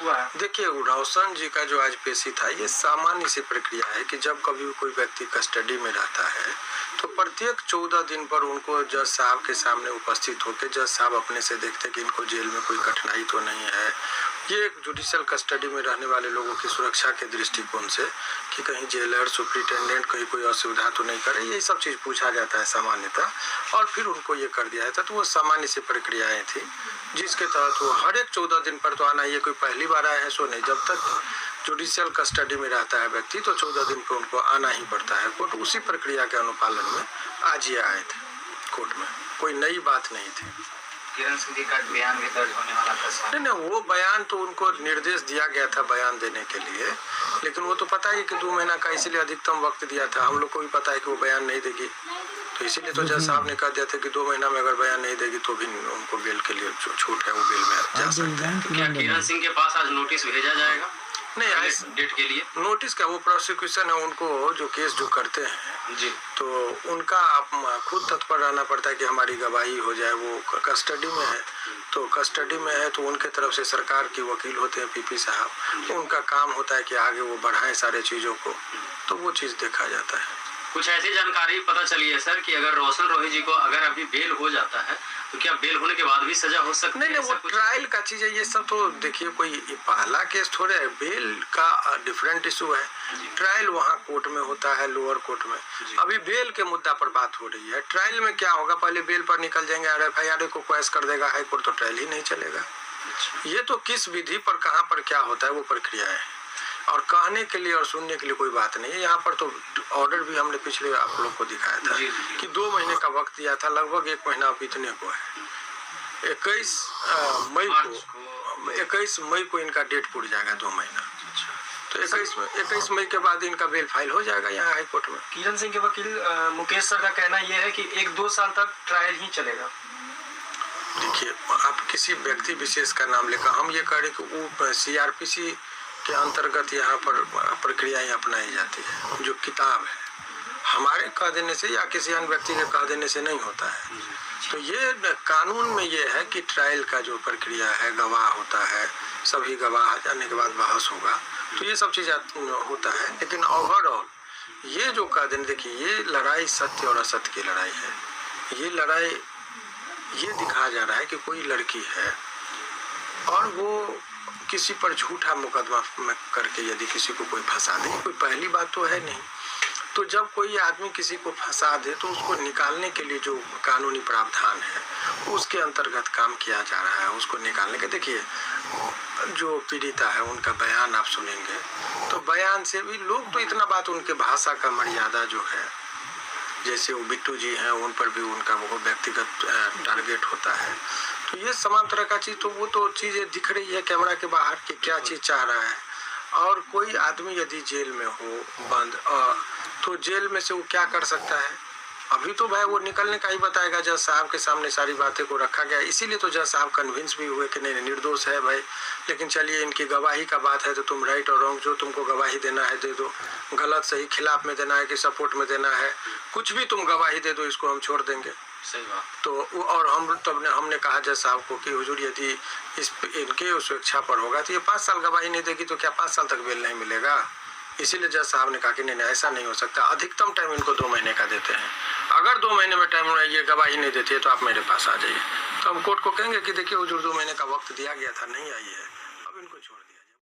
हुआ है। देखिए, रोशन जी का जो आज पेशी था, ये सामान्य सी प्रक्रिया है कि जब कभी कोई व्यक्ति कस्टडी में रहता है तो प्रत्येक 14 दिन पर उनको जज साहब के सामने उपस्थित होकर जज साहब अपने से देखते कि इनको जेल में कोई कठिनाई तो नहीं है। ये एक जुडिशियल कस्टडी में रहने वाले लोगों की सुरक्षा के दृष्टिकोण से कि कहीं जेलर सुप्रिटेंडेंट कहीं कोई असुविधा तो नहीं करे, यही सब चीज़ पूछा जाता है सामान्यतः, और फिर उनको ये कर दिया जाता। तो वो सामान्य सी प्रक्रियाएँ थी जिसके तहत वो हर एक 14 दिन पर तो आना, ये कोई पहली बार आया है सो नहीं। जब तक जुडिशियल कस्टडी में रहता है व्यक्ति तो 14 दिन पर उनको आना ही पड़ता है कोर्ट। उसी प्रक्रिया के अनुपालन में आज ये आए थे कोर्ट में, कोई नई बात नहीं थी। किरण सिंह जी का बयान भी दर्ज होने वाला था। नहीं, वो बयान तो उनको निर्देश दिया गया था बयान देने के लिए, लेकिन वो तो पता ही कि 2 महीना का, इसीलिए अधिकतम वक्त दिया था। हम लोग को भी पता है कि वो बयान नहीं देगी, तो इसीलिए तो जज साहब ने कह दिया था कि 2 महीना में अगर बयान नहीं देगी तो भी उनको बेल के लिए छूट है, वो बेल में जा सकते हैं। क्या किरण सिंह के पास आज नोटिस भेजा जाएगा? नहीं, डेट के लिए नोटिस का वो प्रोसिक्यूशन है, उनको जो केस जो करते हैं जी, तो उनका आप खुद तत्पर रहना पड़ता है कि हमारी गवाही हो जाए। वो कस्टडी में है तो कस्टडी में है तो उनके तरफ से सरकार के वकील होते हैं पीपी साहब, तो उनका काम होता है कि आगे वो बढ़ाएं सारे चीज़ों को, तो वो चीज़ देखा जाता है। कुछ ऐसी जानकारी पता चली है सर कि अगर रोशन रोही जी को अगर अभी बेल हो जाता है तो क्या बेल होने के बाद भी सजा हो सकती है? नहीं, वो ट्रायल का चीज़ है ये सब। तो देखिए, कोई पहला केस थोड़े है, बेल का डिफरेंट इशू है। ट्रायल वहाँ कोर्ट में होता है, लोअर कोर्ट में। अभी बेल के मुद्दा पर बात हो रही है। ट्रायल में क्या होगा, पहले बेल पर निकल जाएंगे, RFIR को क्वेश कर देगा हाई कोर्ट, तो ट्रायल ही नहीं चलेगा। ये तो किस विधि पर कहाँ पर क्या होता है वो प्रक्रिया है, और कहने के लिए और सुनने के लिए कोई बात नहीं है। यहाँ पर तो ऑर्डर भी हमने पिछले आप लोग को दिखाया था कि 2 महीने का वक्त दिया था, लगभग 1 महीना बीतने को है। 21 मई को इनका डेट पूरा जाएगा, 2 महीना। तो 21 मई के बाद इनका बेल फाइल हो जाएगा यहाँ हाई कोर्ट में। किरण सिंह के वकील मुकेश सर का कहना यह है कि 1-2 साल तक ट्रायल ही चलेगा। देखिए, आप किसी व्यक्ति विशेष का नाम लेकर हम ये कह रहे कि वो CRPC के अंतर्गत यहाँ पर प्रक्रियाएं अपनाई जाती है। जो किताब है हमारे कह देने से या किसी अन्य व्यक्ति के कह देने से नहीं होता है। तो ये कानून में ये है कि ट्रायल का जो प्रक्रिया है, गवाह होता है, सभी गवाह जाने के बाद बहस होगा, तो ये सब चीज़ होता है। लेकिन ओवरऑल ये जो कह देने, देखिए, ये लड़ाई सत्य और असत्य की लड़ाई है। ये लड़ाई ये दिखाया जा रहा है कि कोई लड़की है और वो किसी पर झूठा मुकदमा करके यदि किसी को कोई फंसा दे, कोई पहली बात तो है नहीं। तो जब कोई आदमी किसी को फंसा दे तो उसको निकालने के लिए जो कानूनी प्रावधान है उसके अंतर्गत काम किया जा रहा है, उसको निकालने के। देखिए, जो पीड़िता है उनका बयान आप सुनेंगे तो बयान से भी लोग तो इतना बात, उनके भाषा का मर्यादा जो है, जैसे वो बिट्टू जी हैं उन पर भी उनका वो व्यक्तिगत टारगेट होता है। तो ये समान तरह का चीज़, तो वो तो चीज़ें दिख रही है कैमरा के बाहर कि क्या चीज़ चाह रहा है। और कोई आदमी यदि जेल में हो बंद, तो जेल में से वो क्या कर सकता है? अभी तो भाई वो निकलने का ही बताएगा। जज साहब के सामने सारी बातें को रखा गया, इसीलिए तो जज साहब कन्विंस भी हुए कि नहीं निर्दोष है भाई, लेकिन चलिए इनकी गवाही का बात है तो तुम राइट और रॉन्ग जो तुमको गवाही देना है दे दो, गलत सही खिलाफ में देना है कि सपोर्ट में देना है, कुछ भी तुम गवाही दे दो, इसको हम छोड़ देंगे। सही बात। तो और हमने कहा जज साहब को कि हुजूर यदि इनके स्वेच्छा पर होगा तो ये 5 साल गवाही नहीं देगी तो क्या 5 साल तक बेल नहीं मिलेगा? इसीलिए जज साहब ने कहा कि नहीं ऐसा नहीं हो सकता, अधिकतम टाइम इनको 2 महीने का देते हैं। अगर 2 महीने में टाइम ये गवाही नहीं देती है तो आप मेरे पास आ जाइए। तो हम कोर्ट को कहेंगे कि देखिए हुजूर 2 महीने का वक्त दिया गया था, नहीं आई है, अब इनको छोड़ दिया।